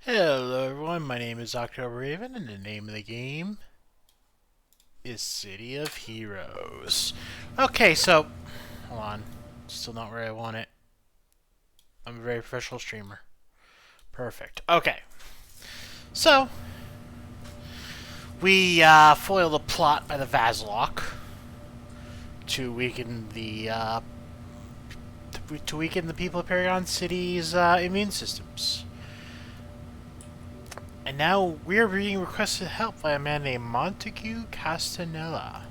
Hello everyone, my name is October Raven, and the name of the game is City of Heroes. Okay, so, hold on, still not where I want it. I'm a very professional streamer. Perfect. Okay, so, we foil the plot by the Vazlock to weaken the, people of Paragon City's immune systems. And now we are being requested help by a man named Montague Castanella.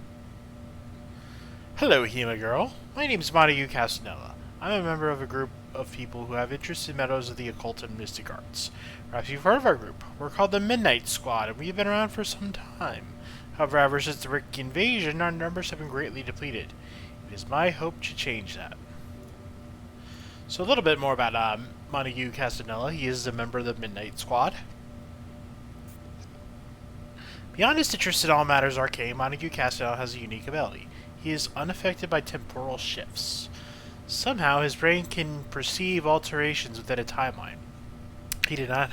Hello, HEMA Girl. My name is Montague Castanella. I'm a member of a group of people who have interest in matters of the occult and mystic arts. Perhaps you've heard of our group. We're called the Midnight Squad, and we've been around for some time. However, ever since the Rikti invasion, our numbers have been greatly depleted. It is my hope to change that. So a little bit more about Montague Castanella. He is a member of the Midnight Squad. Beyond his interest in all matters arcane, Montague Castanella has a unique ability. He is unaffected by temporal shifts. Somehow, his brain can perceive alterations within a timeline. He did not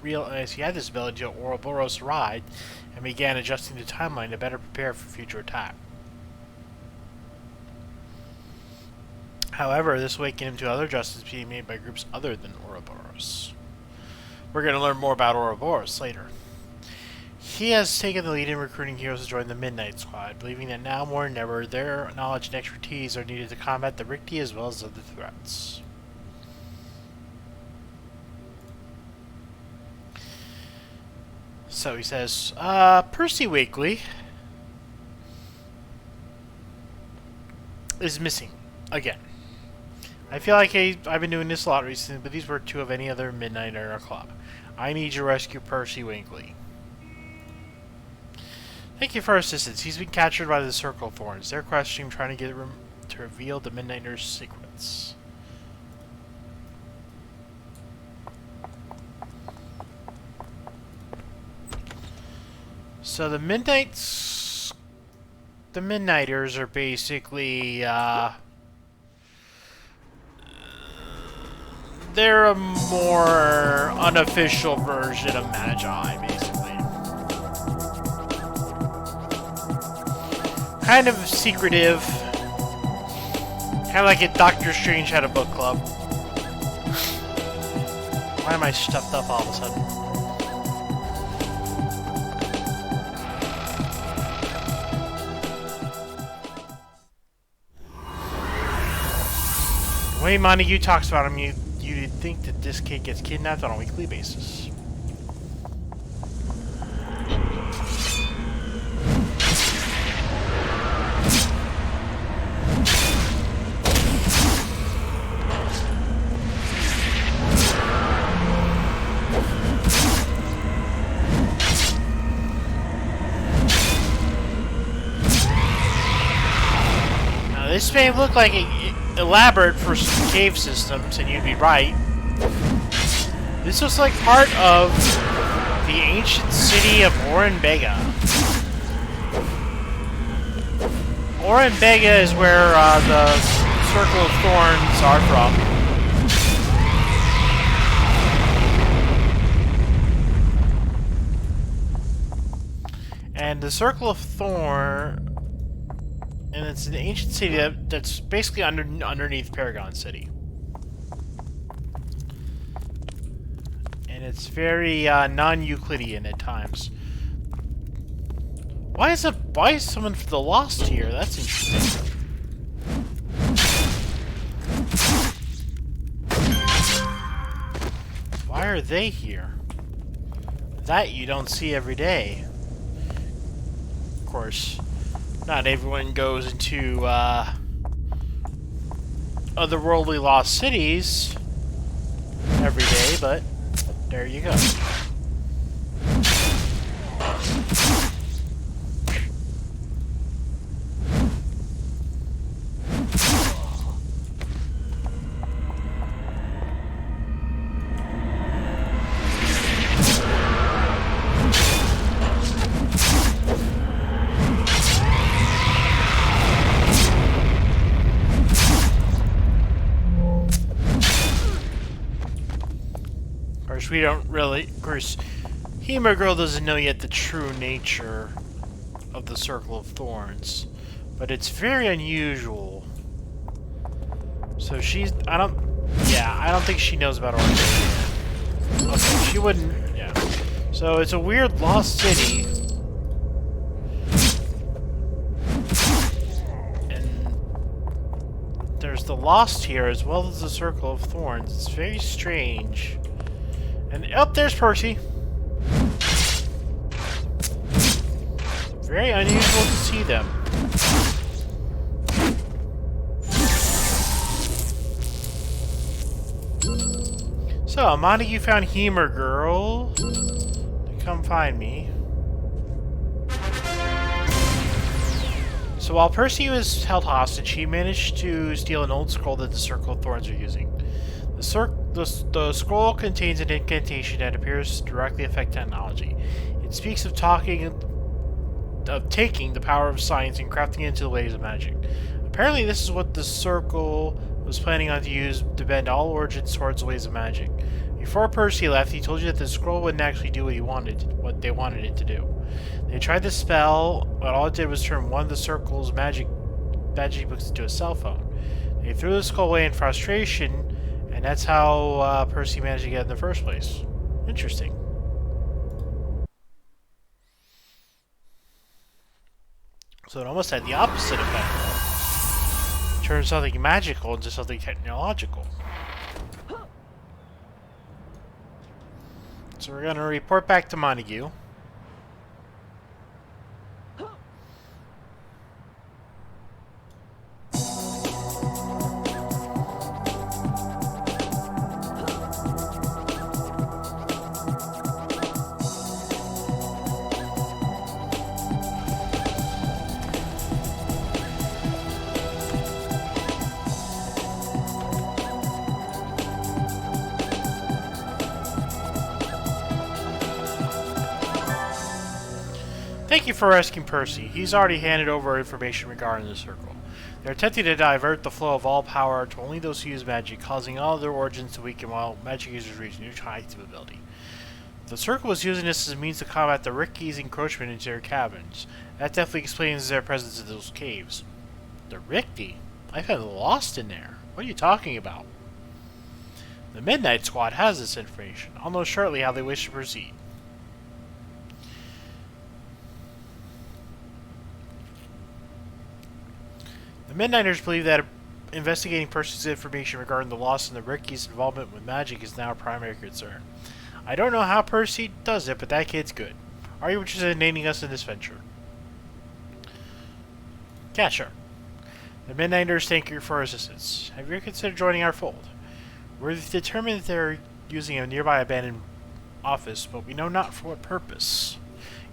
realize he had this ability until Ouroboros arrived and began adjusting the timeline to better prepare for future attack. However, this awakened him to other adjustments being made by groups other than Ouroboros. We're going to learn more about Ouroboros later. He has taken the lead in recruiting heroes to join the Midnight Squad, believing that now more than ever their knowledge and expertise are needed to combat the Rikti as well as other threats. So he says, Percy Wakely is missing again. I feel like I've been doing this a lot recently, but these were two of any other Midnight in our club. I need you to rescue Percy Wakely. Thank you for assistance. He's been captured by the Circle of Thorns. They're questioning him, trying to get him to reveal the Midnighters' secrets. So the Midnighters are basically, they're a more unofficial version of Magi, basically. Kind of secretive. Kind of like if Doctor Strange had a book club. Why am I stuffed up all of a sudden? The way Montague talks about him, you'd think that this kid gets kidnapped on a weekly basis. This may look like elaborate for some cave systems, and you'd be right. This looks like part of the ancient city of Orenbega. Orenbega is where the Circle of Thorns are from. And the Circle of Thorns... And it's an ancient city that's basically underneath Paragon City. And it's very non-Euclidean at times. Why is someone for the Lost here? That's interesting. Why are they here? That you don't see every day. Of course. Not everyone goes into otherworldly lost cities every day, but there you go. course, we don't really... Of course, HEMA Girl doesn't know yet the true nature of the Circle of Thorns. But it's very unusual. So she's... I don't think she knows about arcane. Okay, she wouldn't... Yeah. So it's a weird lost city. And there's the Lost here as well as the Circle of Thorns. It's very strange. And there's Percy. Very unusual to see them. So, Montague found HEMA Girl to come find me. So while Percy was held hostage, he managed to steal an old scroll that the Circle of Thorns are using. The scroll contains an incantation that appears to directly affect technology. It speaks of taking the power of science and crafting it into the ways of magic. Apparently this is what the Circle was planning on to use to bend all origins towards the ways of magic. Before Percy left, he told you that the scroll wouldn't actually do what they wanted it to do. They tried the spell, but all it did was turn one of the Circle's magic books into a cell phone. They threw the scroll away in frustration, and that's how Percy managed to get it in the first place. Interesting. So it almost had the opposite effect. Turned something magical into something technological. So we're going to report back to Montague. Thank you for rescuing Percy. He's already handed over information regarding the Circle. They're attempting to divert the flow of all power to only those who use magic, causing all their origins to weaken while magic users reach new heights of ability. The Circle was using this as a means to combat the Rikti's encroachment into their cabins. That definitely explains their presence in those caves. The Rikti? I found the Lost in there. What are you talking about? The Midnight Squad has this information. I'll know shortly how they wish to proceed. The Midnighters believe that investigating Percy's information regarding the Lost and the Rikti's involvement with magic is now a primary concern. I don't know how Percy does it, but that kid's good. Are you interested in aiding us in this venture? Yeah, sure. The Midnighters thank you for assistance. Have you considered joining our fold? We're determined that they're using a nearby abandoned office, but we know not for what purpose.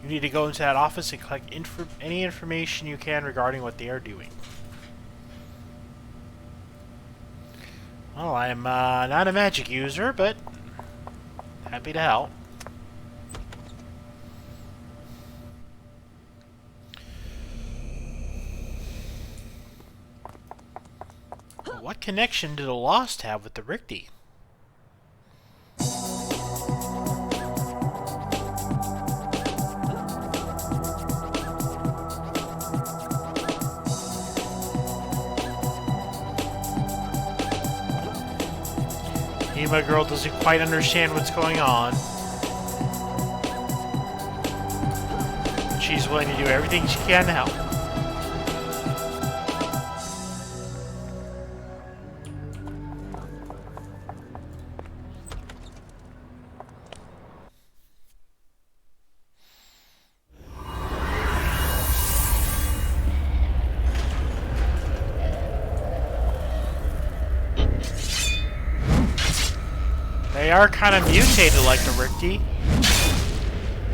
You need to go into that office and collect any information you can regarding what they are doing. Well, I'm not a magic user, but happy to help. Well, what connection do the Lost have with the Rikti? HEMA Girl doesn't quite understand what's going on. But she's willing to do everything she can to help. They are kind of mutated like the Rikti.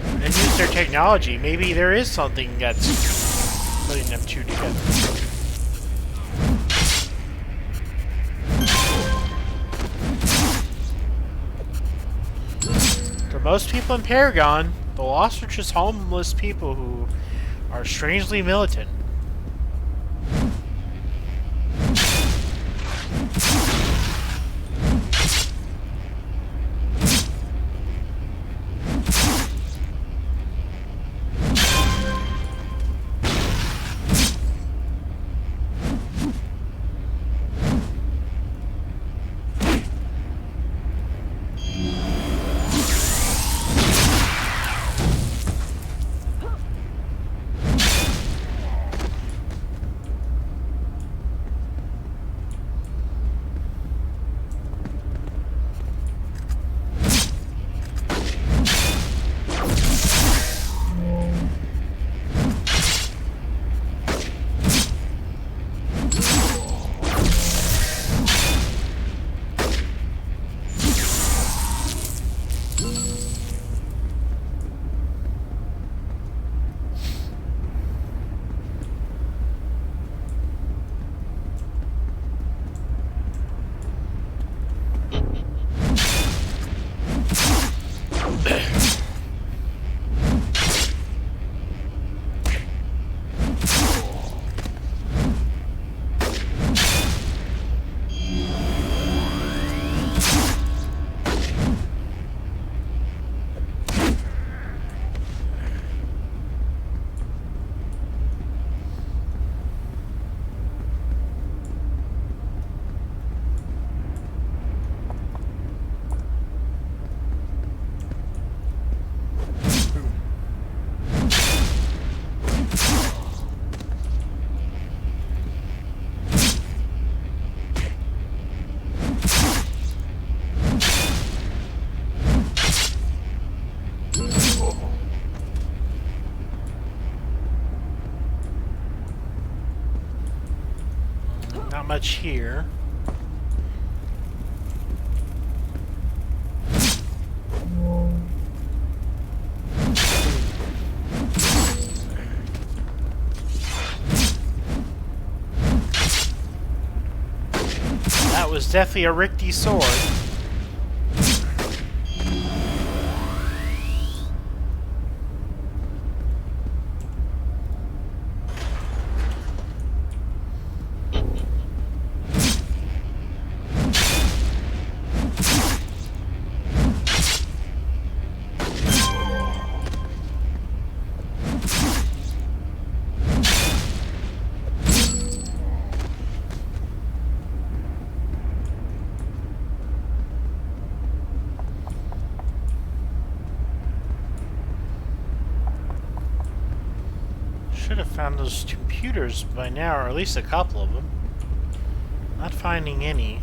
And use their technology. Maybe there is something that's putting them two together. For most people in Paragon, the Lost are just homeless people who are strangely militant. much here. That was definitely a Rikti sword. Should have found those computers by now, or at least a couple of them. Not finding any.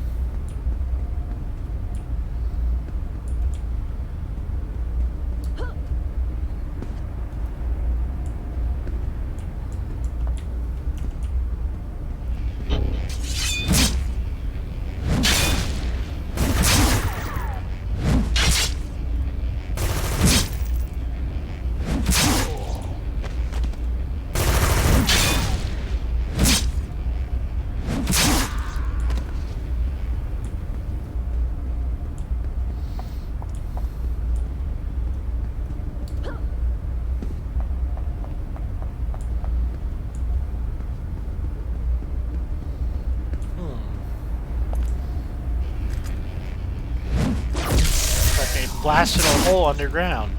Blasted a hole underground.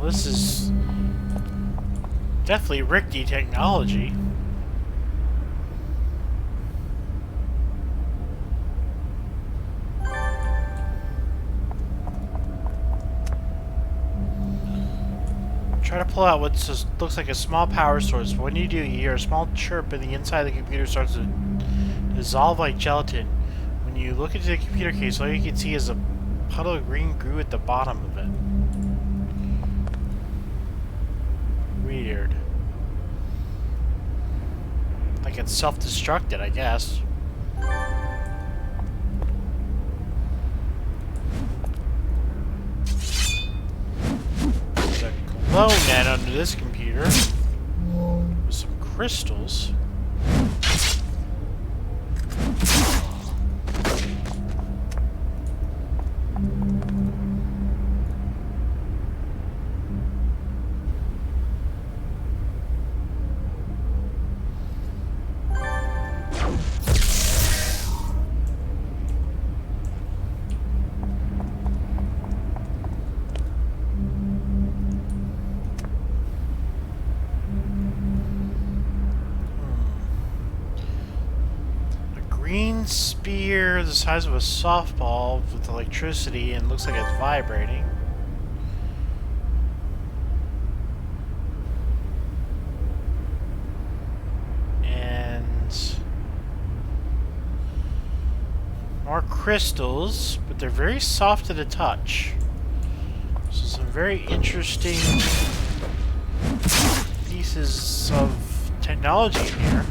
Well, this is definitely Rikti technology. Try to pull out what looks like a small power source, but when you do, you hear a small chirp and the inside of the computer starts to dissolve like gelatin. When you look into the computer case, all you can see is a puddle of green goo at the bottom of it. Weird. Like it's self-destructed, I guess. There's a glow net under this computer with some crystals. Green spear the size of a softball with electricity and looks like it's vibrating. And more crystals, but they're very soft to the touch. So some very interesting pieces of technology in here.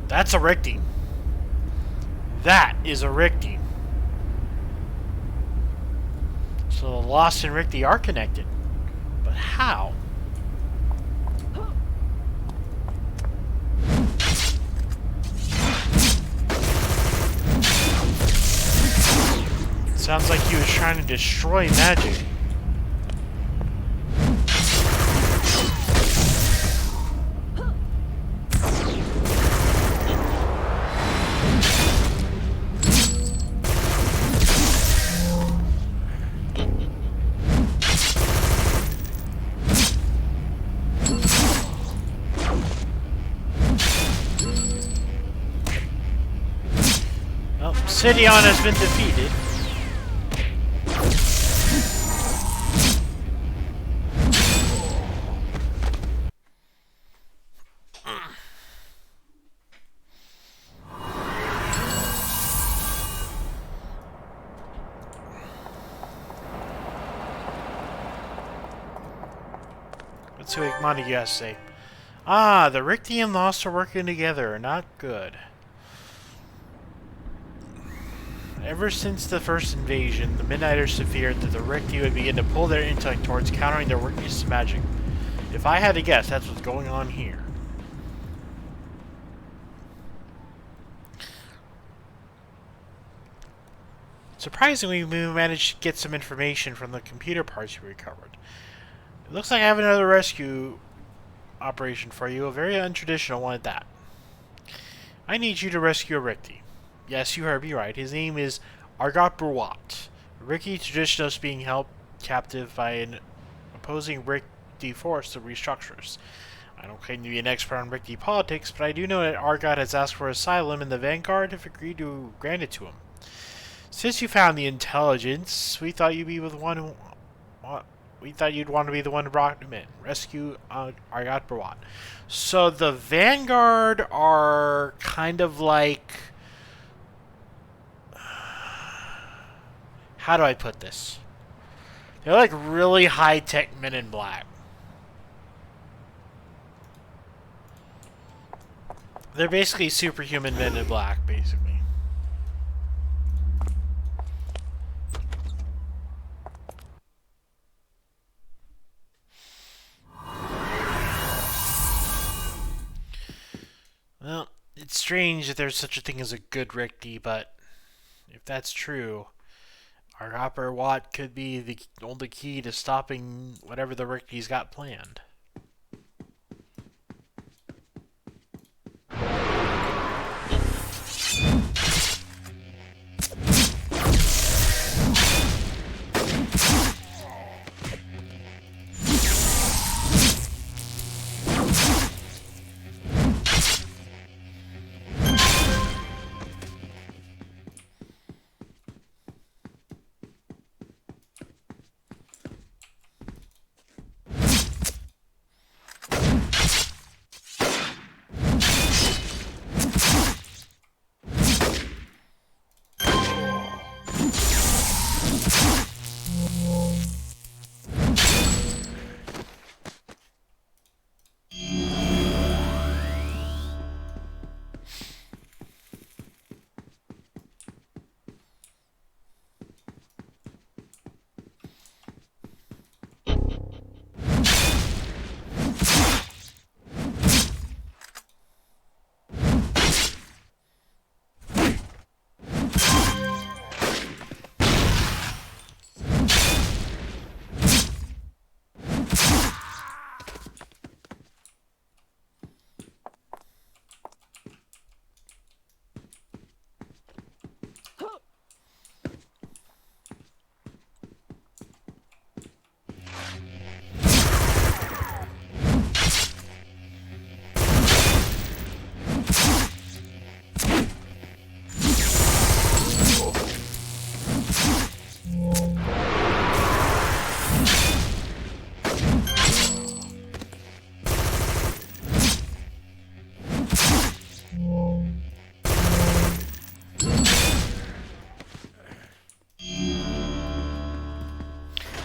That's a Rikti. That is a Rikti. So the Lost and Rikti are connected. But how? Sounds like he was trying to destroy magic. Well, Sidion has been defeated. Let's see what Montague has to say. Ah, the Rikti and Lost are working together. Not good. Ever since the first invasion, the Midnighters have feared that the Rikti would begin to pull their intellect towards countering their weakness to magic. If I had to guess, that's what's going on here. Surprisingly, we managed to get some information from the computer parts we recovered. It looks like I have another rescue operation for you, a very untraditional one at that. I need you to rescue a Rikti. Yes, you heard me right. His name is thwart. A Rikti traditionalist being held captive by an opposing Rikti force of restructures. I don't claim to be an expert on Rikti politics, but I do know that Argot has asked for asylum and the Vanguard have agreed to grant it to him. Since you found the intelligence, we thought you'd be the one who... We thought you'd want to be the one who brought him in. Rescue thwart. So the Vanguard are kind of like... How do I put this? They're like really high-tech Men in Black. They're basically superhuman Men in Black, basically. Well, it's strange that there's such a thing as a good Rikti, but if that's true, Our copper watt could be the only key to stopping whatever the Rikti's got planned.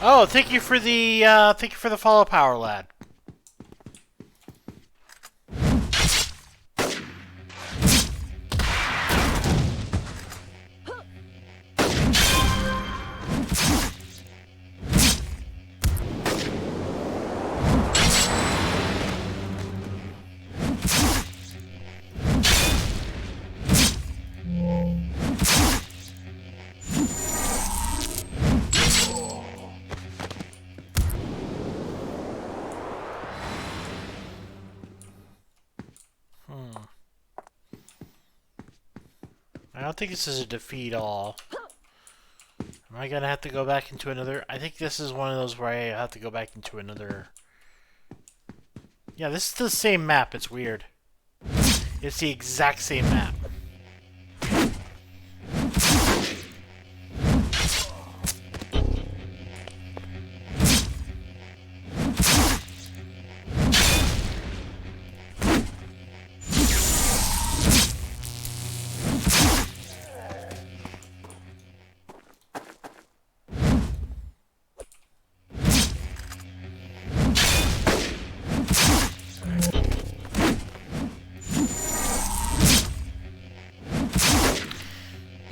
Oh, thank you for the follow power, lad. I don't think this is a defeat all. Am I gonna have to go back into another? I think this is one of those where I have to go back into another. Yeah, this is the same map. It's weird. It's the exact same map.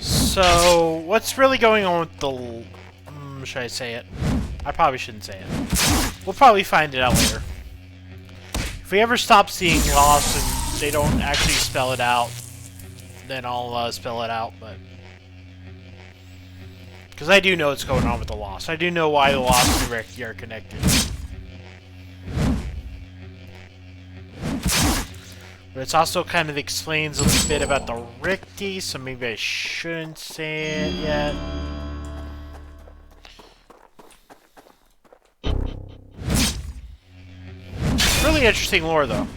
So, what's really going on with the... should I say it? I probably shouldn't say it. We'll probably find it out later. If we ever stop seeing Lost and they don't actually spell it out, then I'll spell it out, but... Because I do know what's going on with the Lost. I do know why the Lost and Rikti are connected. But it also kind of explains a little bit about the Rikti, so maybe I shouldn't say it yet. Really interesting lore, though.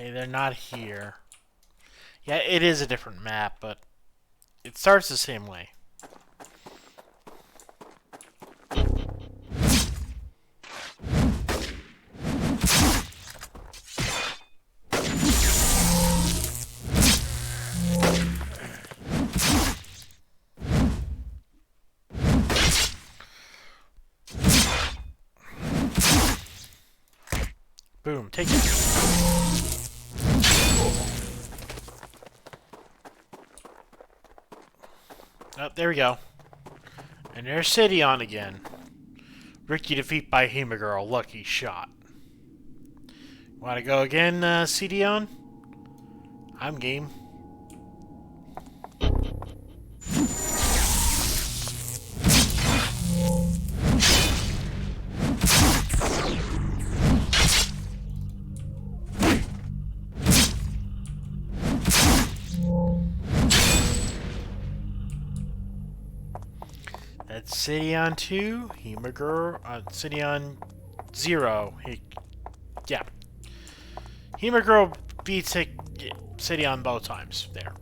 Okay, they're not here. Yeah, it is a different map, but it starts the same way. Boom, take that. Oh, there we go. And there's Sidion again. Rikti defeat by HEMA Girl. Lucky shot. Wanna go again, Sidion? I'm game. That's Sidion 2, HEMA Girl, Sidion 0. Yeah. HEMA Girl beats Sidion both times. There.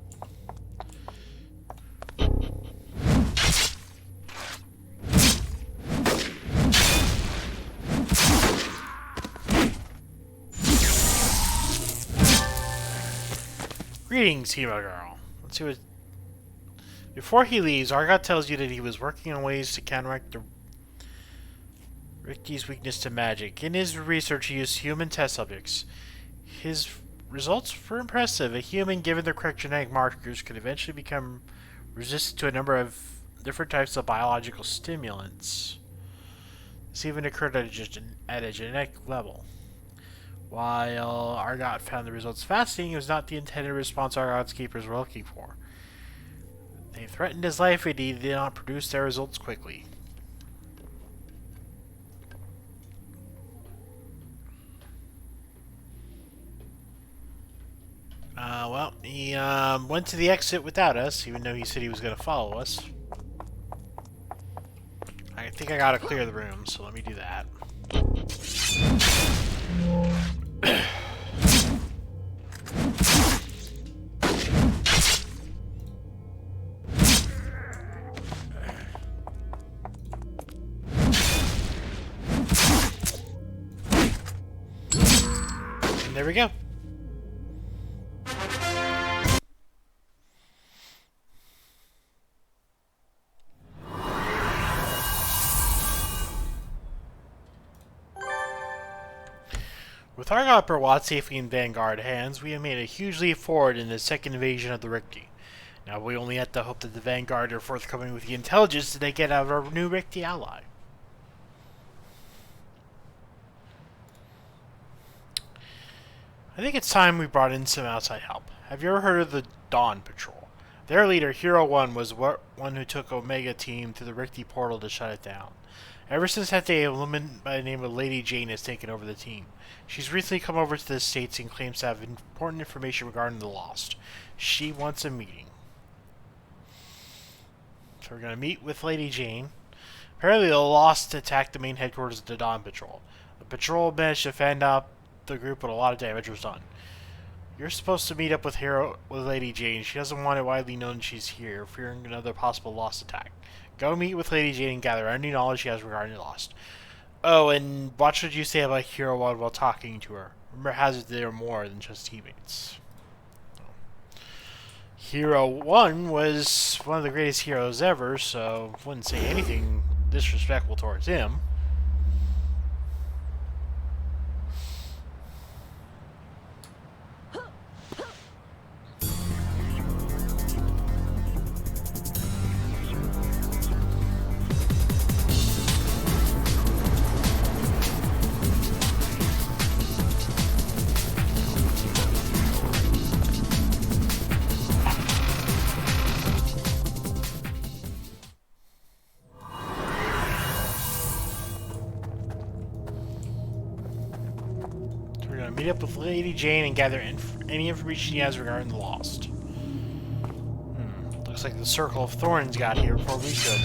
Greetings, HEMA Girl. Let's see what... Before he leaves, Argot tells you that he was working on ways to counteract Rikti's weakness to magic. In his research, he used human test subjects. His results were impressive. A human, given the correct genetic markers, could eventually become resistant to a number of different types of biological stimulants. This even occurred at a genetic level. While Argot found the results fascinating, it was not the intended response Argot's keepers were looking for. They threatened his life if he did not produce their results quickly. Well, he went to the exit without us, even though he said he was going to follow us. I think I gotta clear the room, so let me do that. And there we go. With Argot Berwat safely in Vanguard hands, we have made a huge leap forward in the second invasion of the Rikti. Now we only have to hope that the Vanguard are forthcoming with the intelligence that they get out of our new Rikti ally. I think it's time we brought in some outside help. Have you ever heard of the Dawn Patrol? Their leader, Hero 1, was one who took Omega Team to the Rikti portal to shut it down. Ever since that day, a woman by the name of Lady Jane has taken over the team. She's recently come over to the States and claims to have important information regarding the Lost. She wants a meeting. So we're going to meet with Lady Jane. Apparently the Lost attacked the main headquarters of the Dawn Patrol. The patrol managed to fend off the group, but a lot of damage was done. You're supposed to meet up with Lady Jane. She doesn't want it widely known she's here, fearing another possible Lost attack. Go meet with Lady Jane and gather any knowledge she has regarding the Lost. Oh, and watch what you say about Hero 1 while talking to her. Remember, Hazard, they are more than just teammates. Hero 1 was one of the greatest heroes ever, so I wouldn't say anything disrespectful towards him. Meet up with Lady Jane and gather any information she has regarding the Lost. Looks like the Circle of Thorns got here before we could.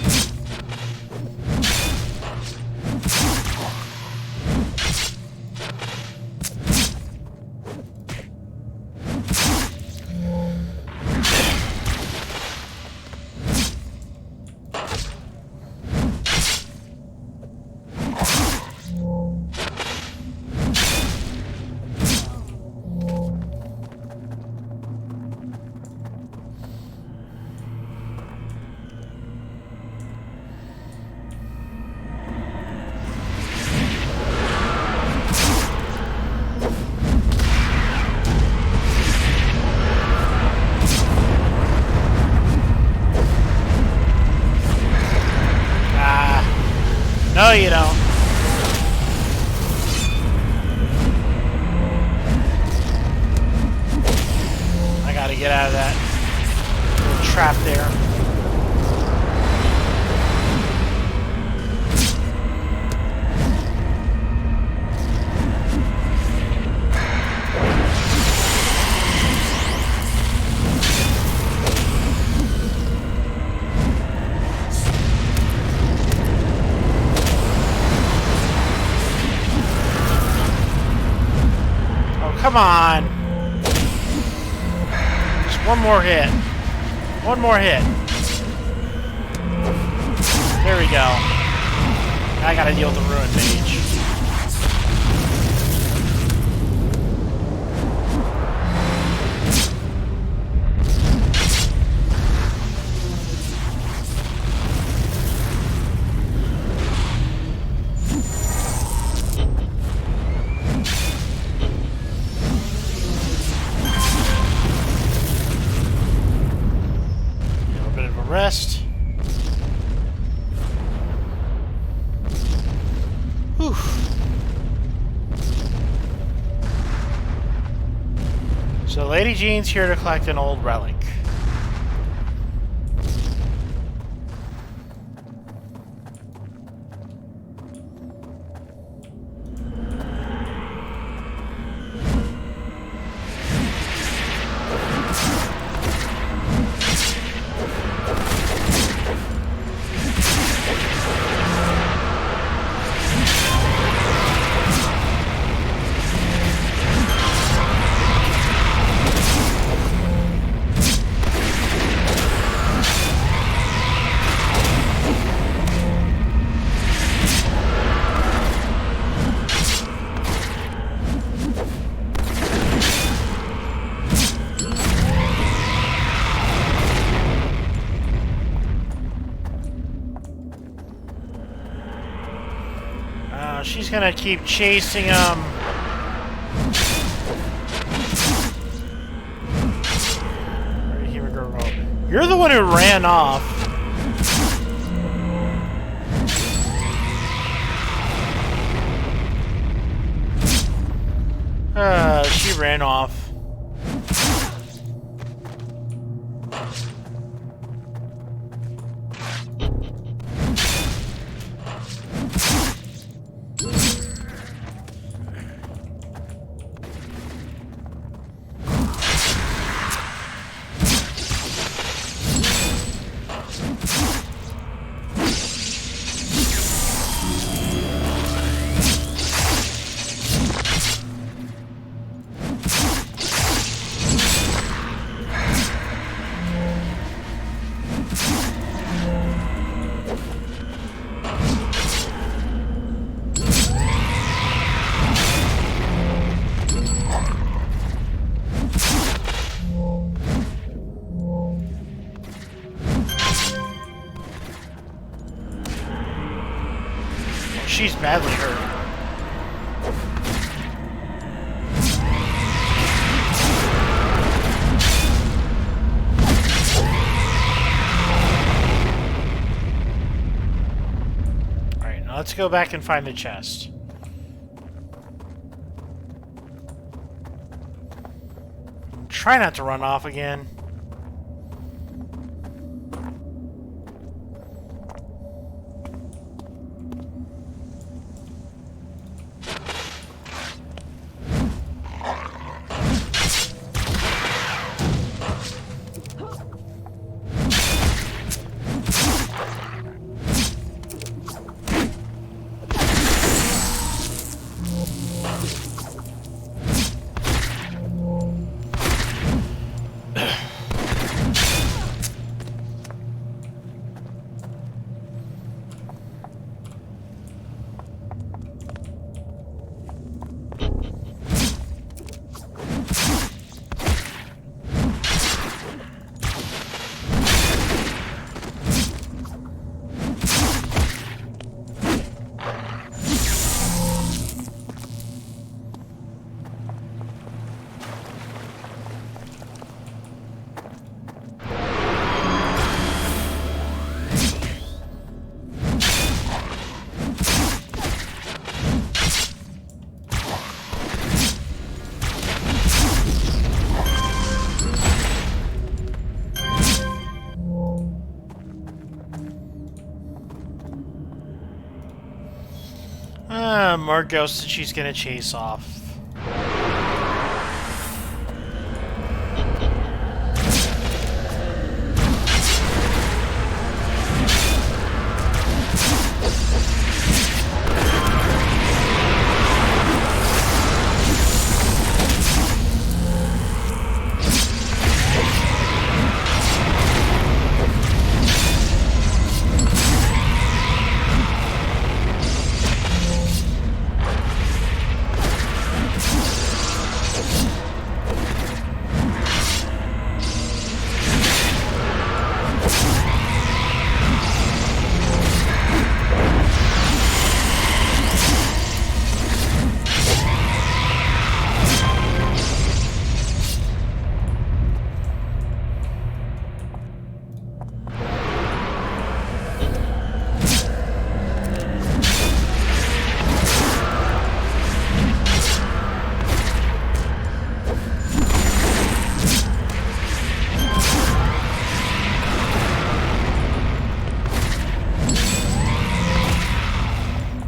you don't. I gotta get out of that little trap there. Come on. Just one more hit. One more hit. There we go. I gotta deal with the ruined mage. Rest. Whew. So Lady Jean's here to collect an old relic. She's gonna keep chasing him. HEMA Girl. You're the one who ran off. She ran off. She's badly hurt. Alright, now let's go back and find the chest. Try not to run off again. more ghosts that she's gonna chase off.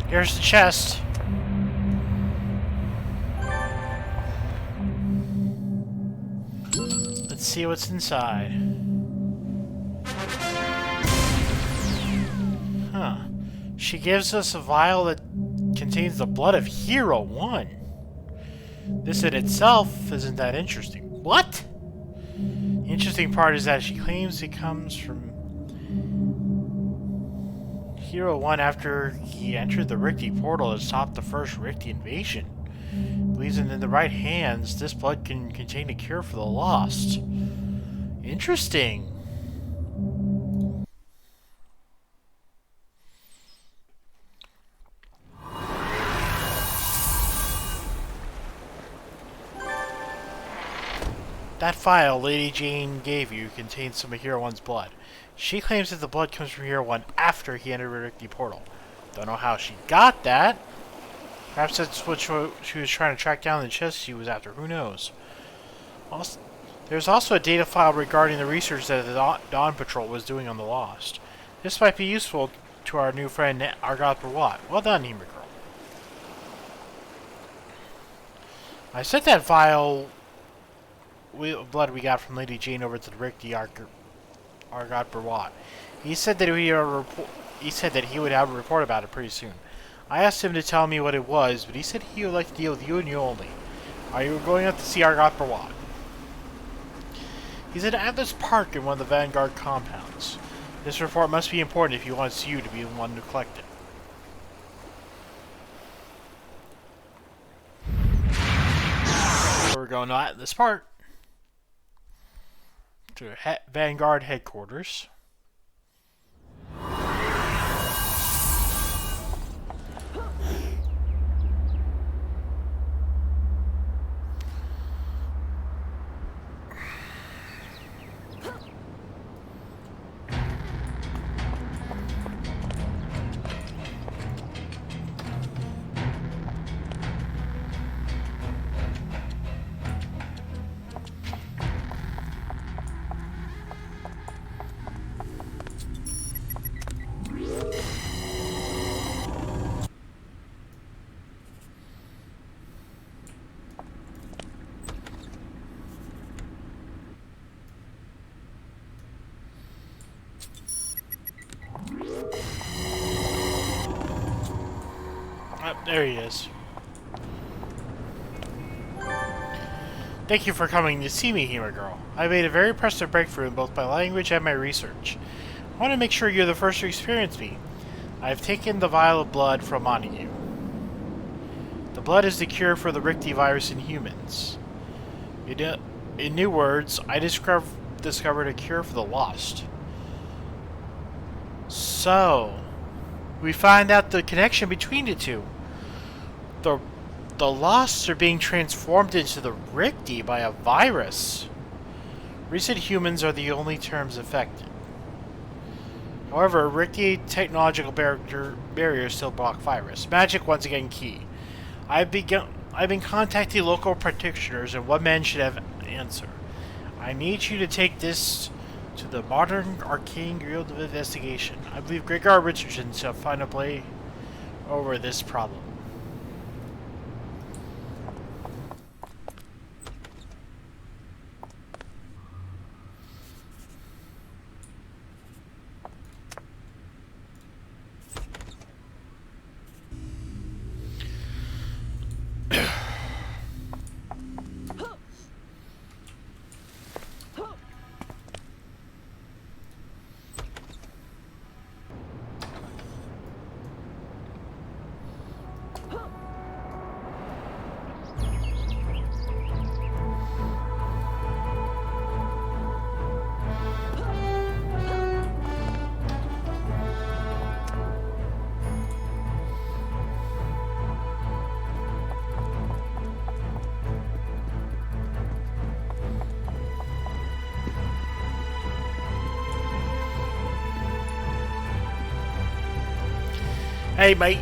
Here's the chest. Let's see what's inside. Huh. She gives us a vial that contains the blood of Hero 1. This in itself isn't that interesting. What? The interesting part is that she claims it comes from Hero 1 after he entered the Rikti portal to stop the first Rikti invasion. Believes in the right hands, this blood can contain a cure for the lost. Interesting. That vial Lady Jane gave you contains some of Hero 1's blood. She claims that the blood comes from Hero 1 after he entered the Rikti portal. Don't know how she got that. Perhaps that's what she was trying to track down in the chest she was after. Who knows? Also, there's also a data file regarding the research that the Dawn Patrol was doing on the Lost. This might be useful to our new friend thwart. Well done, HEMA Girl. I sent that vial of blood we got from Lady Jane over to the Rikti thwart. He said that he would have a report about it pretty soon. I asked him to tell me what it was, but he said he would like to deal with you and you only. Are you going up to see thwart? He's in Atlas Park in one of the Vanguard compounds. This report must be important if he wants you to be the one to collect it. So we're going to Atlas Park. To Vanguard headquarters. There he is. Thank you for coming to see me, HEMA Girl. I made a very impressive breakthrough in both my language and my research. I want to make sure you're the first to experience me. I've taken the vial of blood from Montague. The blood is the cure for the Rikti virus in humans. In new words, I discovered a cure for the lost. So, we find out the connection between the two. The lost are being transformed into the Rikti by a virus. Recent humans are the only terms affected. However, Rikti technological barriers still block virus. Magic once again key. I've been contacting local practitioners, and one man should have an answer. I need you to take this to the modern arcane field of investigation. I believe Gregor Richardson shall find a way over this problem. Hey, mate.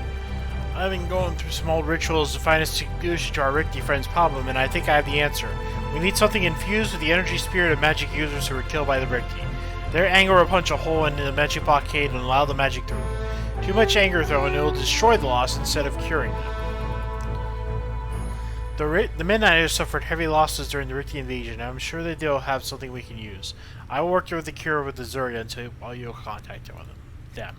I've been going through some old rituals to find a solution to our Rikti friend's problem, and I think I have the answer. We need something infused with the energy spirit of magic users who were killed by the Rikti. Their anger will punch a hole in the magic blockade and allow the magic through. Too much anger, though, and it will destroy the lost instead of curing them. The Midnighters suffered heavy losses during the Rikti invasion, and I'm sure that they'll have something we can use. I will work with the cure with the Zuria while you'll contact them.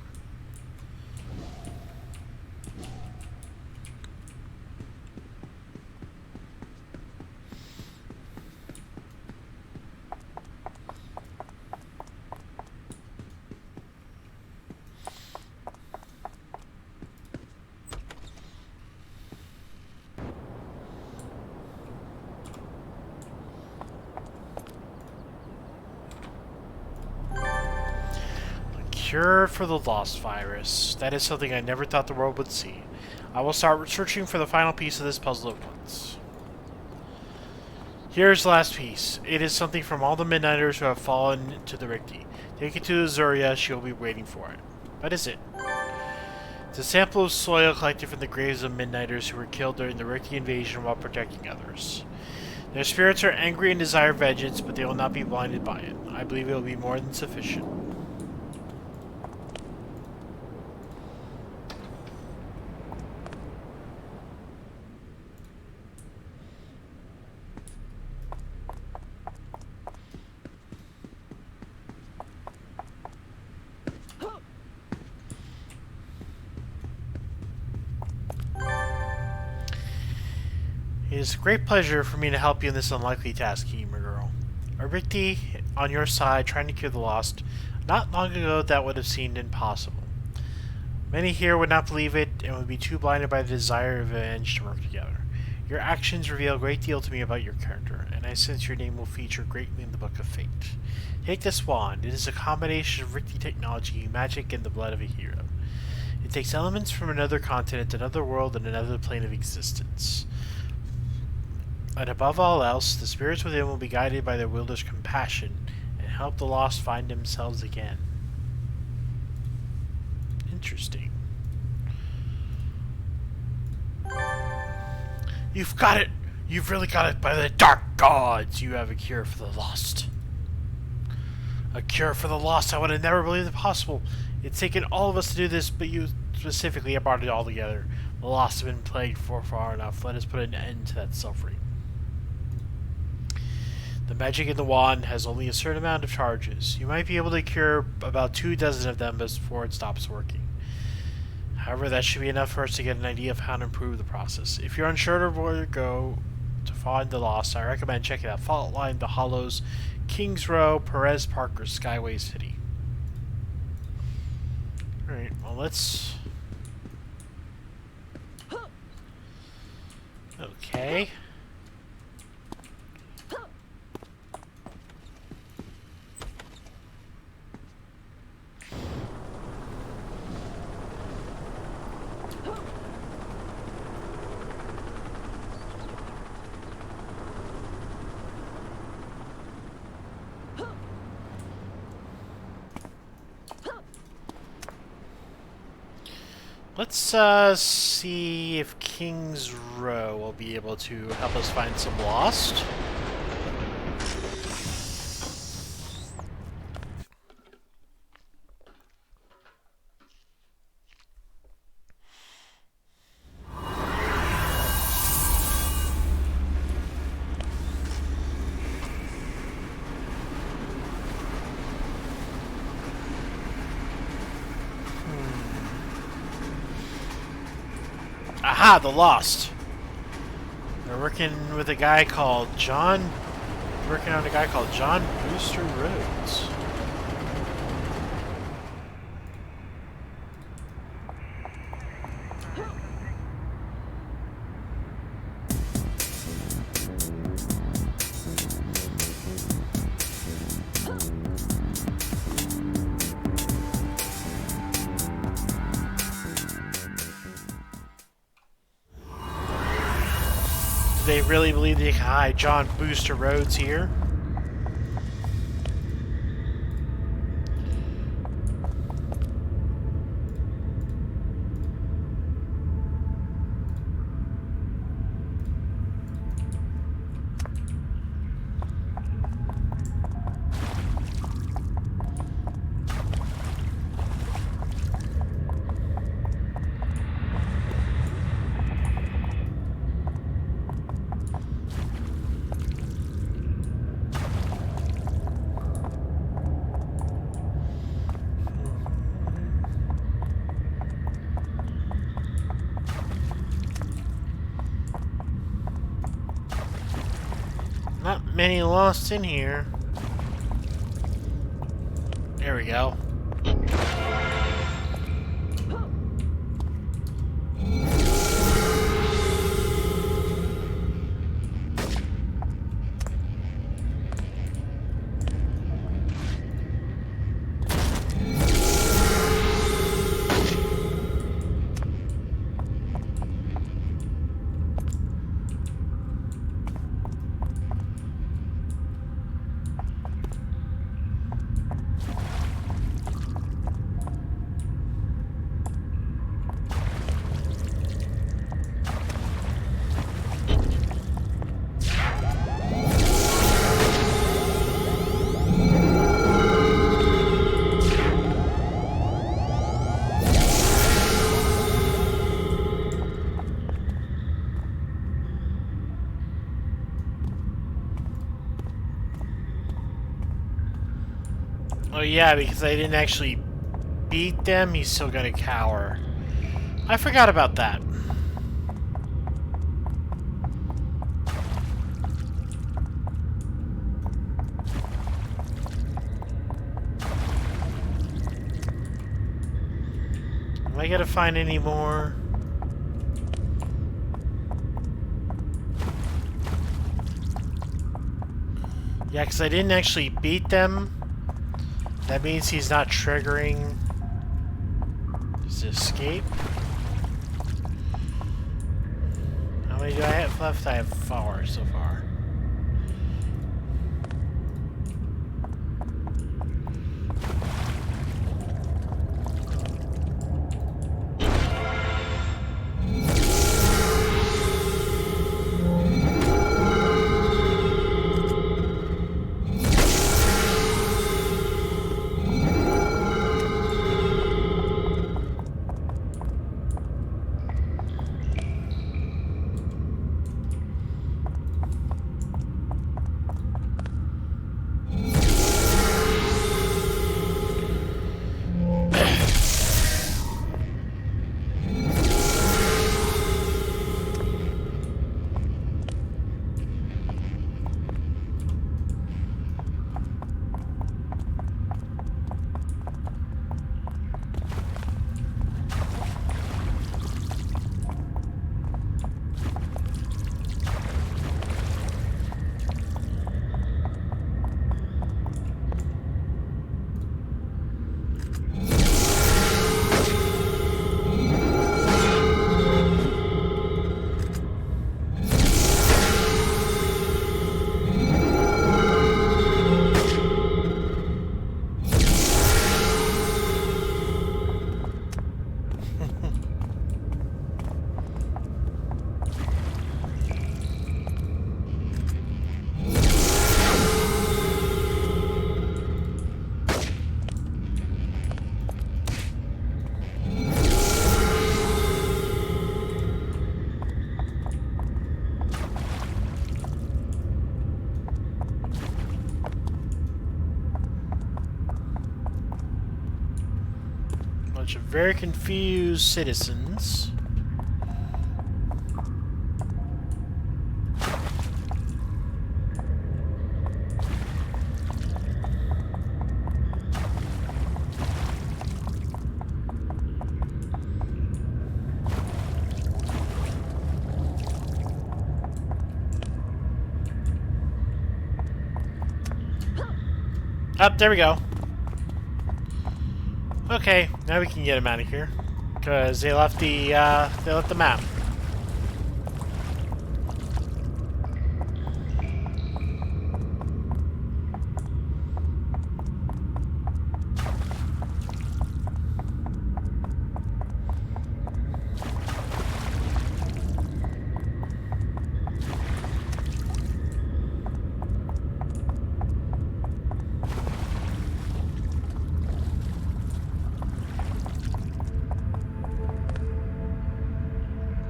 Cure for the lost virus. That is something I never thought the world would see. I will start searching for the final piece of this puzzle at once. Here's the last piece. It is something from all the Midnighters who have fallen to the Rikti. Take it to Zuria, she will be waiting for it. What is it? It's a sample of soil collected from the graves of Midnighters who were killed during the Rikti invasion while protecting others. Their spirits are angry and desire vengeance, but they will not be blinded by it. I believe it will be more than sufficient. It is a great pleasure for me to help you in this unlikely task, HEMA Girl. A Rikti on your side trying to cure the lost. Not long ago that would have seemed impossible. Many here would not believe it and would be too blinded by the desire of revenge to work together. Your actions reveal a great deal to me about your character, and I sense your name will feature greatly in the Book of Fate. Take this wand. It is a combination of Rikti technology, magic, and the blood of a hero. It takes elements from another continent, another world, and another plane of existence. And above all else, the spirits within will be guided by their wielder's compassion and help the lost find themselves again. Interesting. You've got it! You've really got it! By the dark gods, you have a cure for the lost. A cure for the lost. I would have never believed it possible. It's taken all of us to do this, but you specifically have brought it all together. The lost have been plagued for far enough. Let us put an end to that suffering. The magic in the wand has only a certain amount of charges. You might be able to cure about 24 of them before it stops working. However, that should be enough for us to get an idea of how to improve the process. If you're unsure of where to go to find the lost, I recommend checking out Fault Line, The Hollows, Kings Row, Perez Park, or Skyway City. Alright, well let's... Okay. Let's see if Kings Row will be able to help us find some lost. Aha, the lost. We're working with a guy called John. Working on a guy called John Booster Rhodes. Do they really believe they can hide John Booster Rhodes here? Not many lost in here. There we go. Oh yeah, because I didn't actually beat them, he's still gonna cower. I forgot about that. Am I gonna find any more? Yeah, because I didn't actually beat them. That means he's not triggering his escape. How many do I have left? I have 4 so far. Bunch of very confused citizens. Up, there we go. Okay, now we can get him out of here. Because they left the map.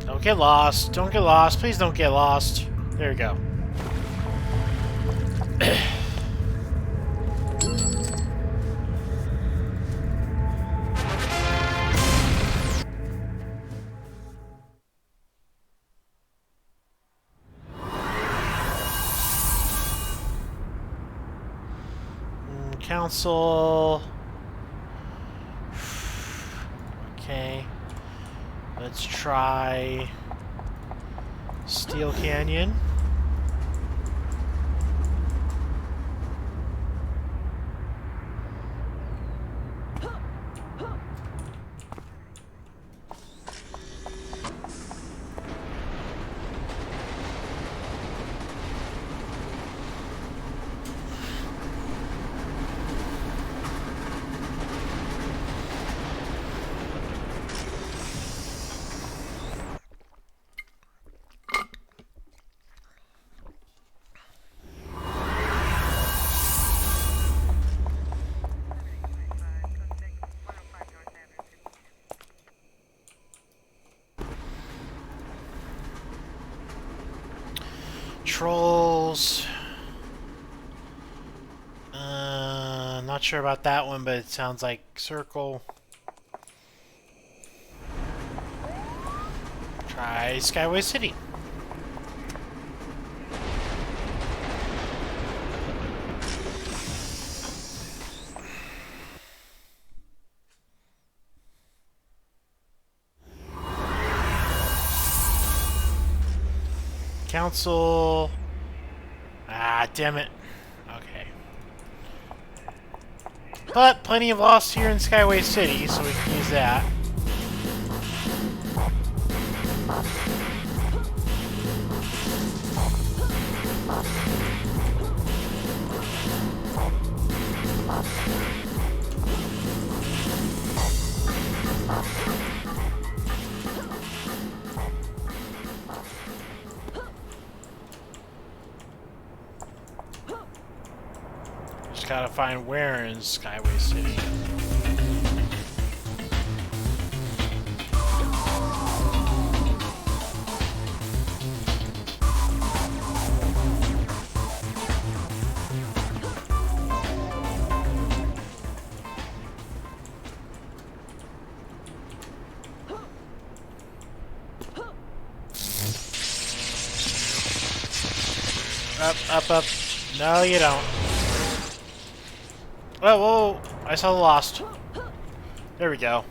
Don't get lost. Don't get lost. Please don't get lost. There we go. Council. Okay. Let's try Steel Canyon. Trolls. Not sure about that one, but it sounds like circle. Try Skyway City. Council. Ah, damn it. Okay. But plenty of lost here in Skyway City, so we can use that. Just gotta find where in Skyway City. Up, up, up. No, you don't. Whoa, whoa, I saw the lost. There we go.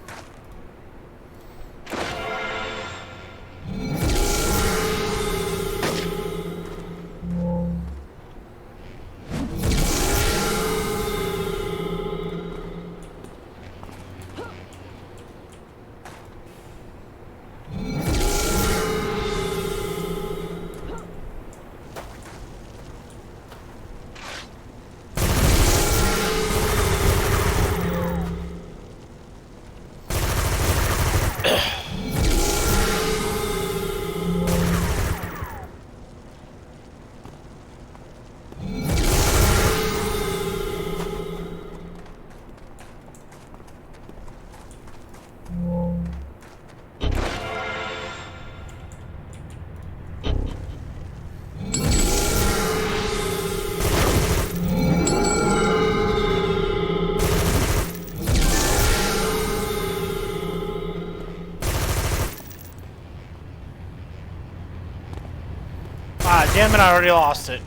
Ah, damn it, I already lost it.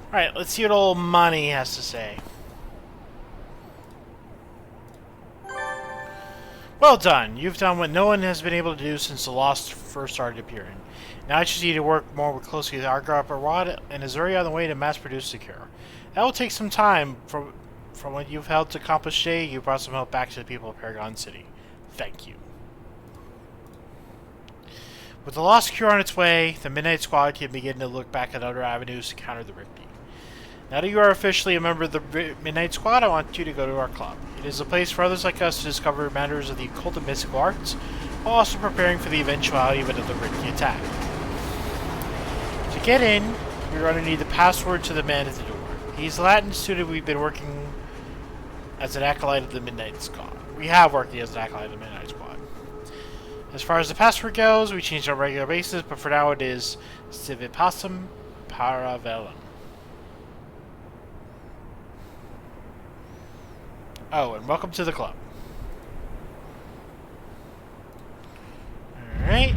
Alright, let's see what old Money has to say. Well done. You've done what no one has been able to do since the Lost first started appearing. Now I just need to work more closely with Argod and Azuri on the way to mass-produce the cure. That will take some time. From what you've helped to accomplish today, you brought some help back to the people of Paragon City. Thank you. With the Lost Cure on its way, the Midnight Squad can begin to look back at other avenues to counter the Rikti. Now that you are officially a member of the Midnight Squad, I want you to go to our club. It is a place for others like us to discover matters of the occult and mystical arts, while also preparing for the eventuality of another Rikti attack. To get in, you're going to need the password to the man at the door. He's a Latin student we've been working as an acolyte of the Midnight Squad. We have worked as an acolyte of the Midnight Squad. As far as the password goes, we change on a regular basis, but for now it is Civipasum Paravelum. Oh, and welcome to the club. Alright.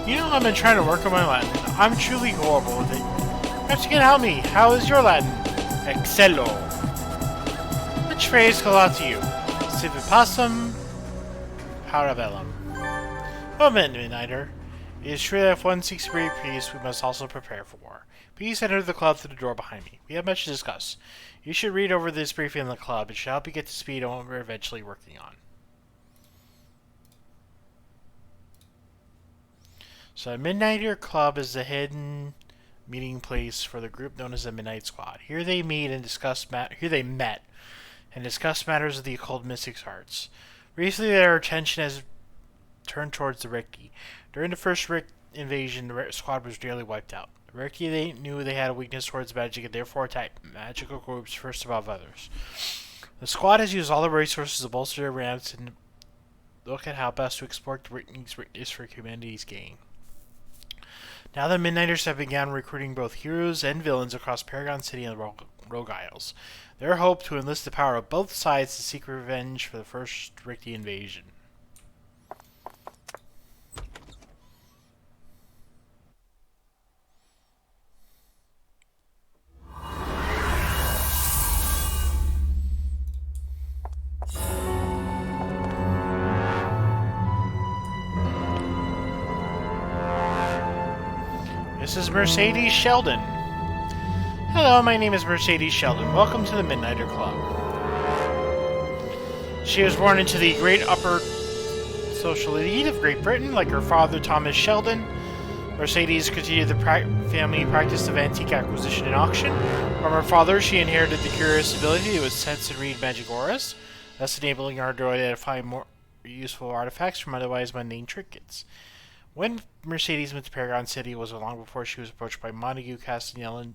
You know, I've been trying to work on my Latin. I'm truly horrible with it. Perhaps you can help me. How is your Latin? Excello. Which phrase calls out to you? Civipasum Paravelum. Well, Midnighter, it is true that if one seeks to be peace, we must also prepare for war. Please enter the club through the door behind me. We have much to discuss. You should read over this briefing in the club. It should help you get to speed on what we're eventually working on. So, Midnighter Club is the hidden meeting place for the group known as the Midnight Squad. Here they met and discussed matters of the occult mystics arts. Recently, their attention has turned towards the Rikti. During the first Rikt invasion, the squad was nearly wiped out. The Rikti, they knew they had a weakness towards magic and therefore attacked magical groups first above others. The squad has used all the resources to bolster their ranks and look at how best to exploit the Rikti's weakness for humanity's gain. Now the Midnighters have begun recruiting both heroes and villains across Paragon City and the Rogue Isles. Their hope to enlist the power of both sides to seek revenge for the first Rikti invasion. This is Mercedes Sheldon. Hello, my name is Mercedes Sheldon. Welcome to the Midnighter Club. She was born into the great upper social elite of Great Britain, like her father Thomas Sheldon. Mercedes continued the family practice of antique acquisition and auction. From her father, she inherited the curious ability to sense and read magic auras, thus enabling her to identify more useful artifacts from otherwise mundane trinkets. When Mercedes went to Paragon City, it was long before she was approached by Montague Castellan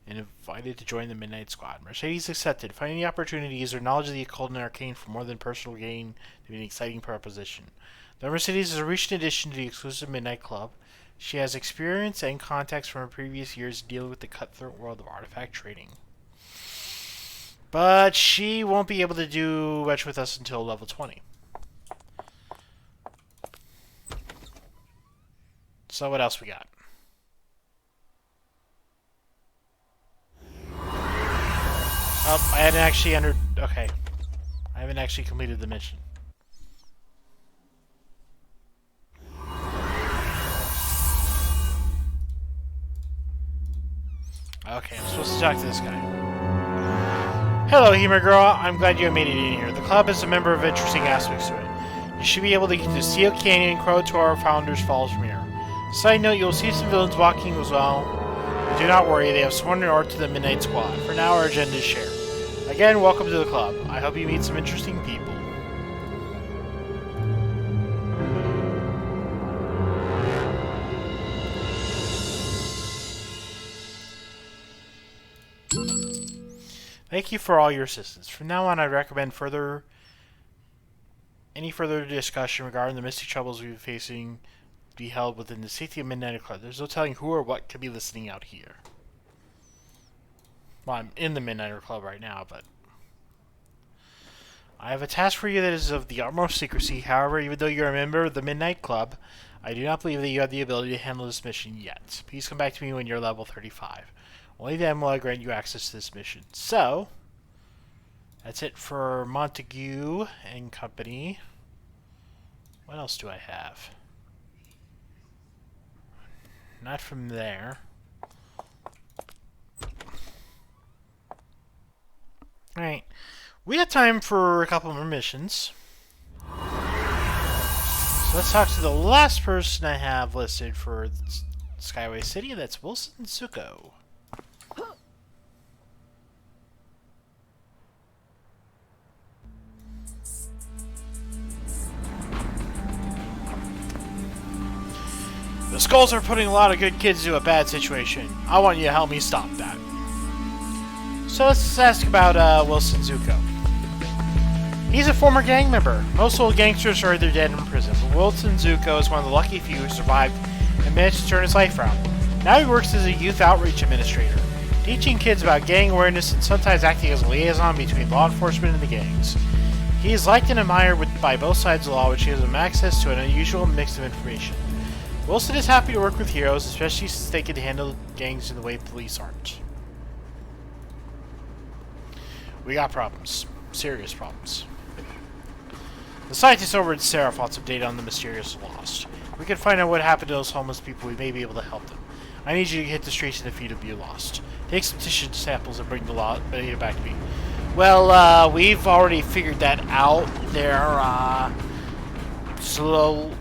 and invited to join the Midnight Squad. Mercedes accepted, finding the opportunity to use her knowledge of the occult and arcane for more than personal gain to be an exciting proposition. Though Mercedes is a recent addition to the exclusive Midnight Club, she has experience and contacts from her previous years dealing with the cutthroat world of artifact trading. But she won't be able to do much with us until level 20. So what else we got? Oh, I hadn't actually entered... Okay. I haven't actually completed the mission. Okay, I'm supposed to talk to this guy. Hello, HEMA Girl. I'm glad you made it in here. The club is a member of interesting aspects to it. You should be able to get to Steel Canyon and Crow to our Founders Falls from here. Side note, you'll see some villains walking as well. But do not worry, they have sworn an oath to the Midnight Squad. For now, our agenda is shared. Again, welcome to the club. I hope you meet some interesting people. Thank you for all your assistance. From now on, I recommend any further discussion regarding the mystic troubles we've been facing be held within the safety of Midnight Club. There's no telling who or what could be listening out here. Well, I'm in the Midnight Club right now, but I have a task for you that is of the utmost secrecy. However, even though you're a member of the Midnight Club, I do not believe that you have the ability to handle this mission yet. Please come back to me when you're level 35. Only then will I grant you access to this mission. So, that's it for Montague and company. What else do I have? Not from there. Alright. We have time for a couple more missions. So let's talk to the last person I have listed for Skyway City. That's Wilson Zuko. The Skulls are putting a lot of good kids into a bad situation. I want you to help me stop that. So let's ask about Wilson Zuko. He's a former gang member. Most old gangsters are either dead or in prison, but Wilson Zuko is one of the lucky few who survived and managed to turn his life around. Now he works as a youth outreach administrator, teaching kids about gang awareness and sometimes acting as a liaison between law enforcement and the gangs. He is liked and admired by both sides of the law, which gives him access to an unusual mix of information. Wilson is happy to work with heroes, especially since they can handle gangs in the way police aren't. We got problems. Serious problems. The scientists over at Seraph want some data on the mysterious lost. If we can find out what happened to those homeless people, we may be able to help them. I need you to hit the streets and defeat of you lost. Take some tissue samples and bring the data back to me. Well, we've already figured that out.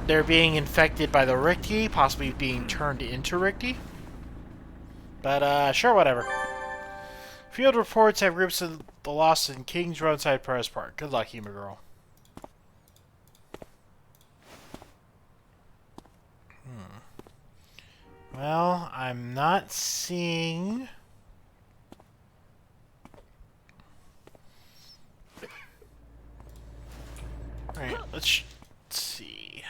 They're being infected by the Rikti, possibly being turned into Rikti. But, sure, whatever. Field reports have groups of the lost in King's Roadside Press Park. Good luck, HEMA Girl. Well, I'm not seeing... Alright, let's see.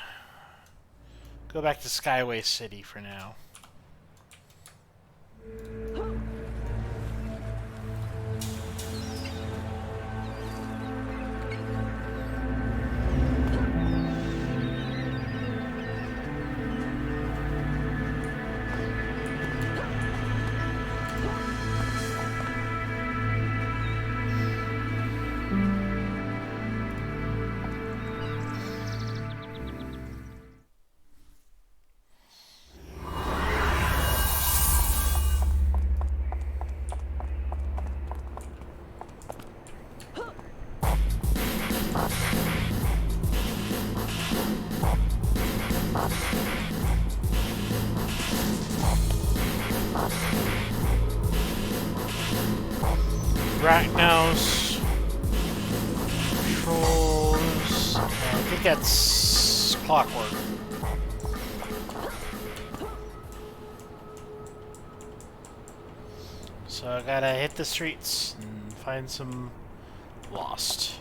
Go back to Skyway City for now. Rachnos, controls, I think that's clockwork. So I gotta hit the streets and find some lost.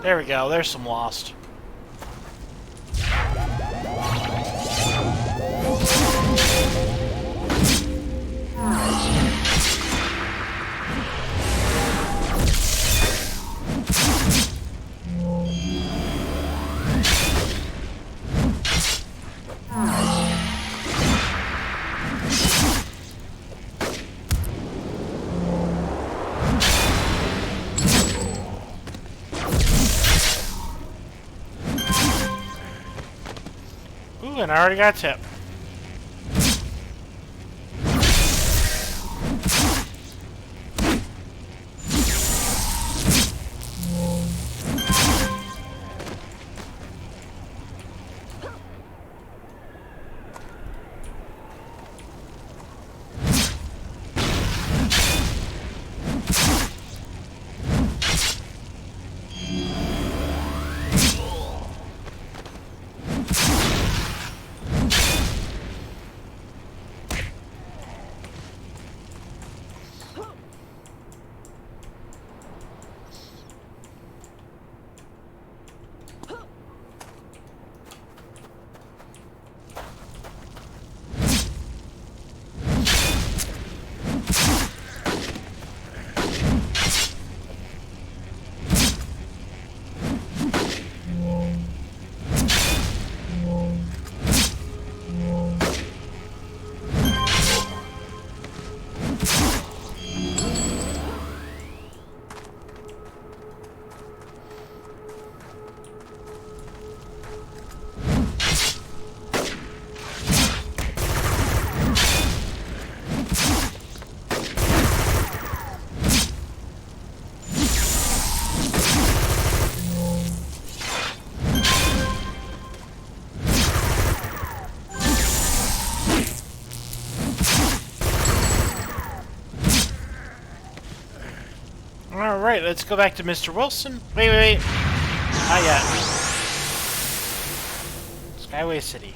There we go, there's some lost. Ooh, and I already got a tip. Alright, let's go back to Mr. Wilson. Wait. Not yet. Skyway City.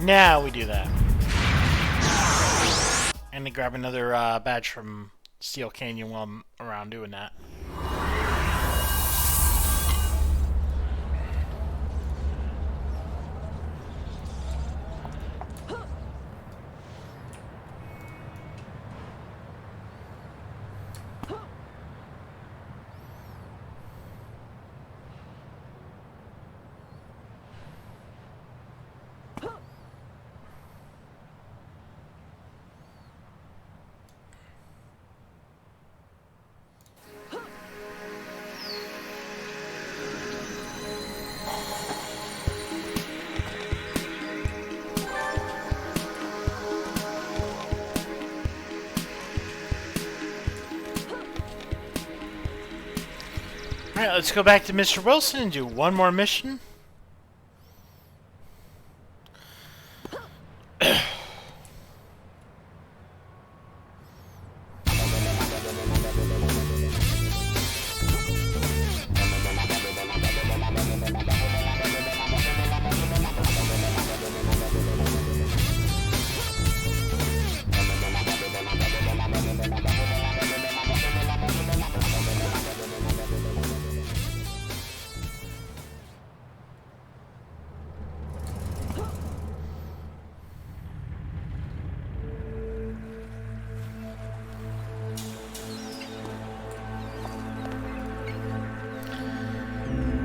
Now we do that. And then grab another badge from Steel Canyon while I'm around doing that. Alright, let's go back to Mr. Wilson and do one more mission.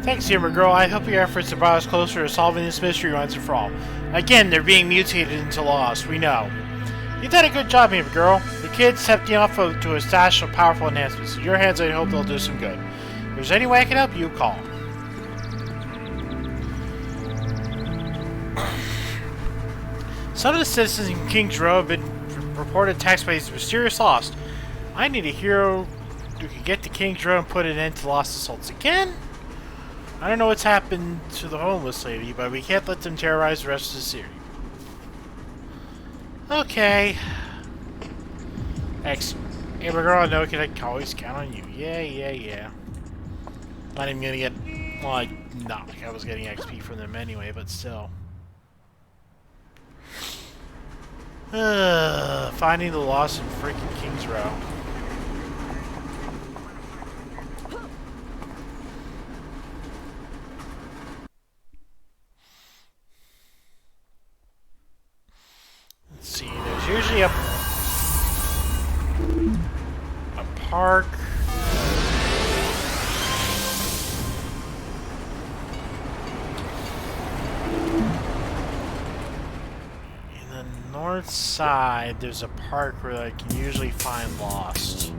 Thanks, HEMA Girl. I hope your efforts have brought us closer to solving this mystery once and for all. Again, they're being mutated into lost, we know. You did a good job, HEMA Girl. The kids stepped you off to a stash of powerful enhancements. In your hands, I hope they'll do some good. If there's any way I can help you, call. Some of the citizens in King's Row have been reported attacked by these mysterious lost. I need a hero who can get to King's Row and put an end to lost assaults again? I don't know what's happened to the homeless lady, but we can't let them terrorize the rest of the city. Okay. Excellent. Hey, my girl, I know I can always count on you. Yeah. Not even gonna get... Well, not like I was getting XP from them anyway, but still. Finding the lost in freaking King's Row. There's usually a park. In the north side, there's a park where I can usually find lost.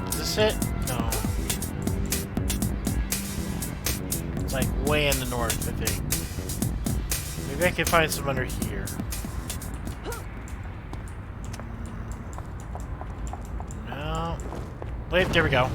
Is this it? No. It's like way in the north, I think. Maybe I can find some under here. No. Wait, there we go.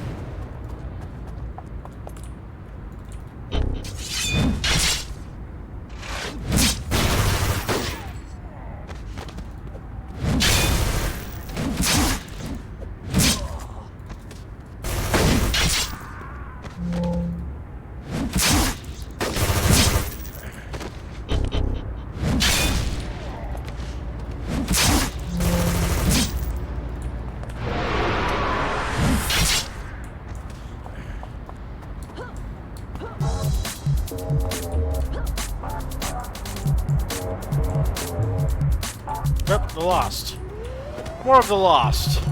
Yep, the lost. More of the lost.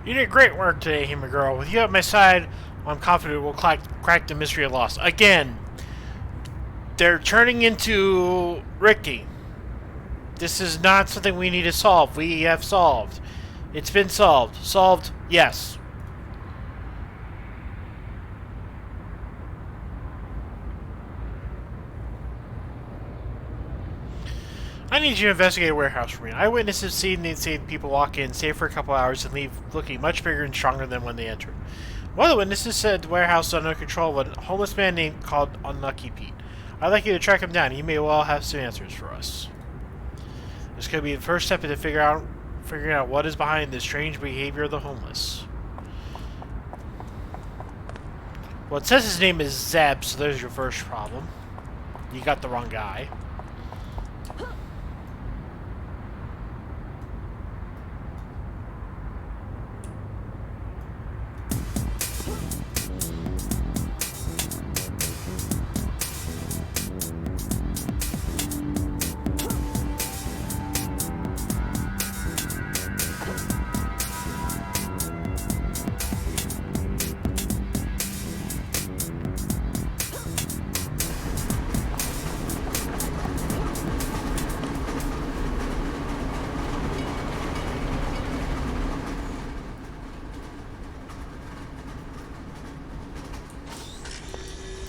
You did great work today, HEMA Girl. With you at my side, I'm confident we'll crack the mystery of loss. Again, they're turning into Rikti. This is not something we need to solve. We have solved. It's been solved. Solved, yes. I need you to investigate a warehouse for me. Eyewitnesses have seen the insane people walk in, stay for a couple hours, and leave looking much bigger and stronger than when they entered. One of the witnesses said the warehouse is under control of a homeless man named called Unlucky Pete. I'd like you to track him down. He may well have some answers for us. This could be the first step in figuring out what is behind the strange behavior of the homeless. Well, it says his name is Zeb, so there's your first problem. You got the wrong guy.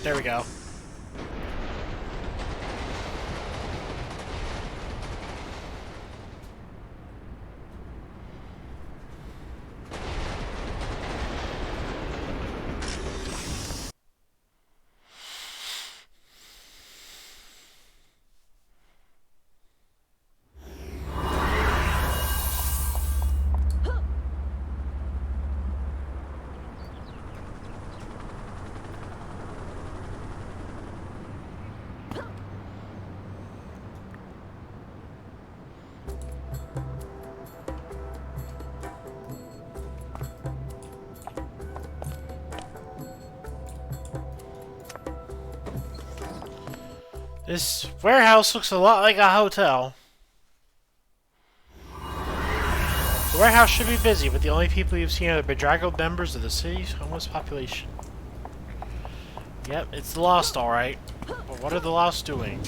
There we go. This warehouse looks a lot like a hotel. The warehouse should be busy, but the only people you've seen are the bedraggled members of the city's homeless population. Yep, it's the Lost, alright. But what are the Lost doing?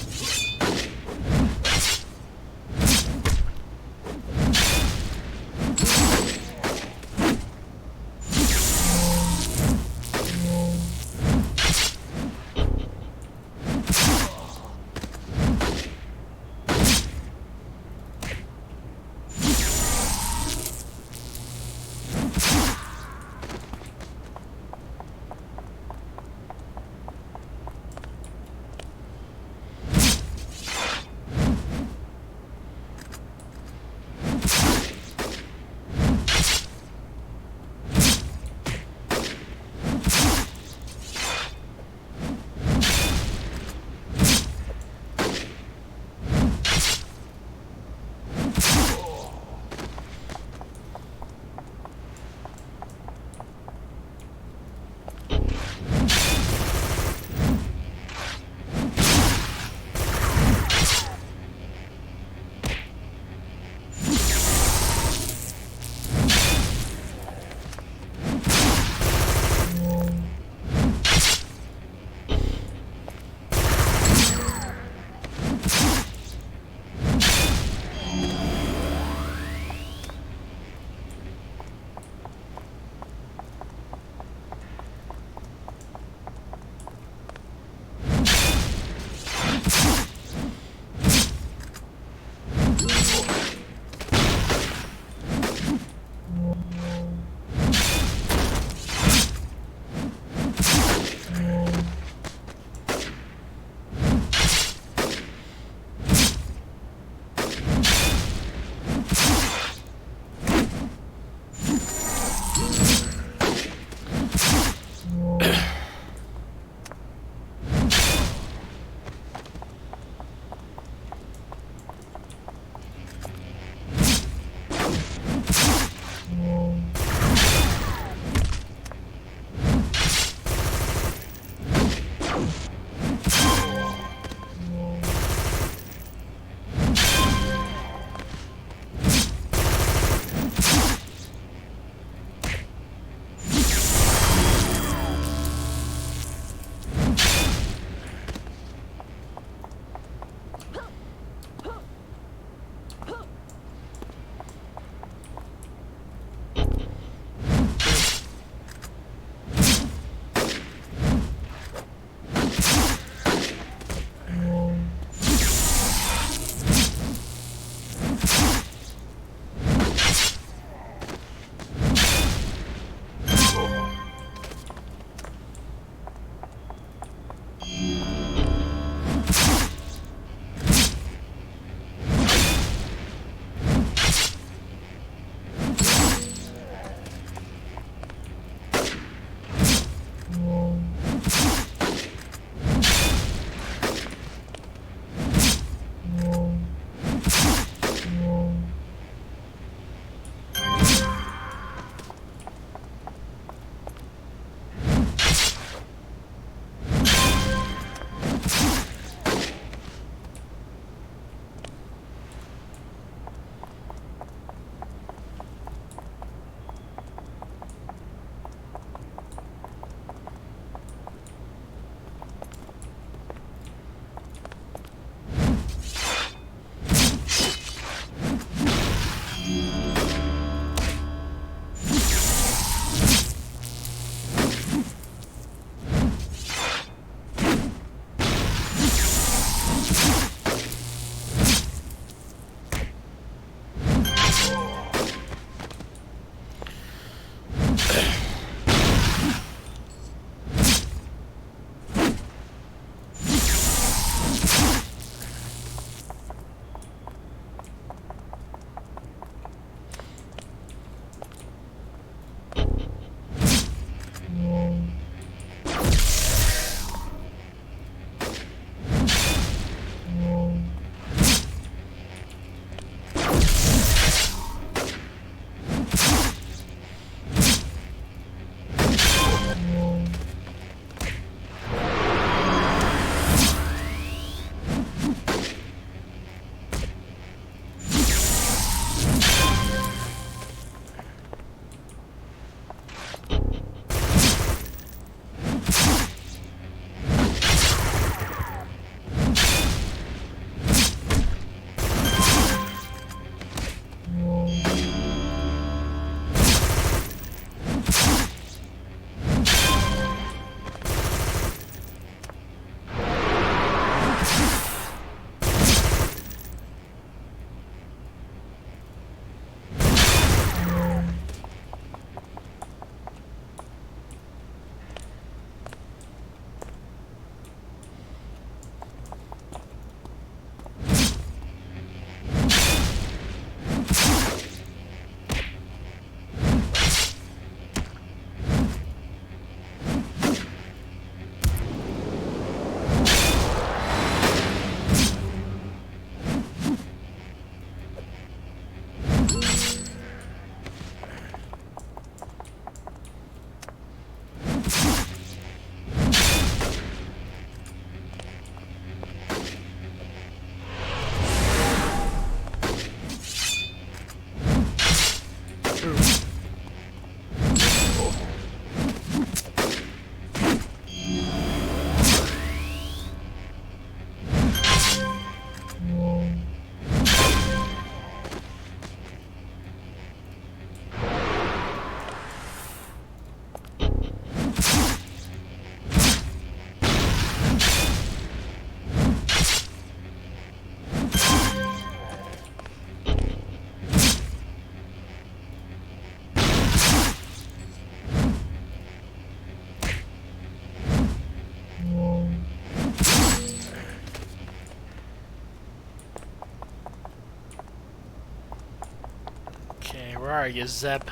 Where are you, Zeb?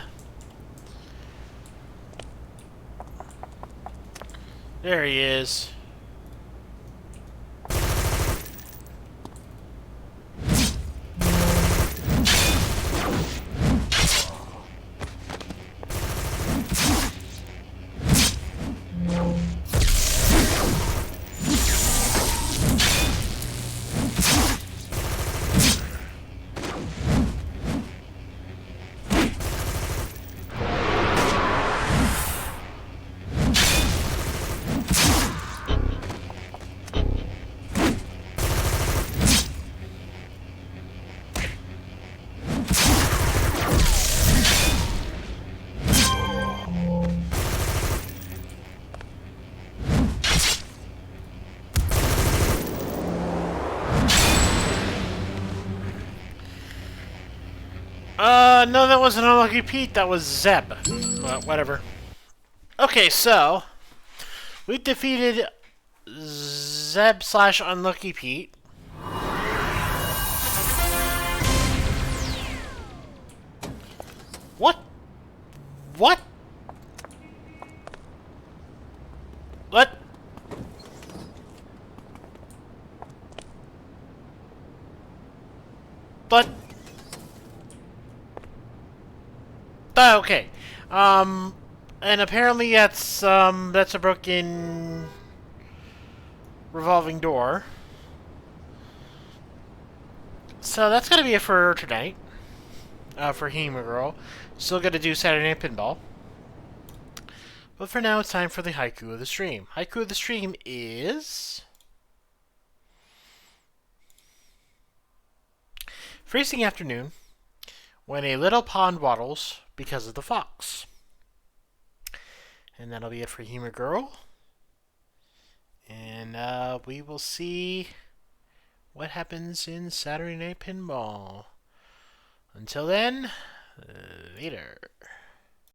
There he is. No, that wasn't Unlucky Pete, that was Zeb. Whatever. Okay, so we defeated Zeb / Unlucky Pete. What? What? What? But okay. And apparently that's a broken revolving door. So that's gonna be it for tonight. For HEMA Girl. Still gonna do Saturday Night Pinball. But for now, it's time for the haiku of the stream. Haiku of the stream is... Freezing afternoon, when a little pond waddles because of the fox. And that'll be it for HEMA Girl. And we will see what happens in Saturday Night Pinball. Until then, later.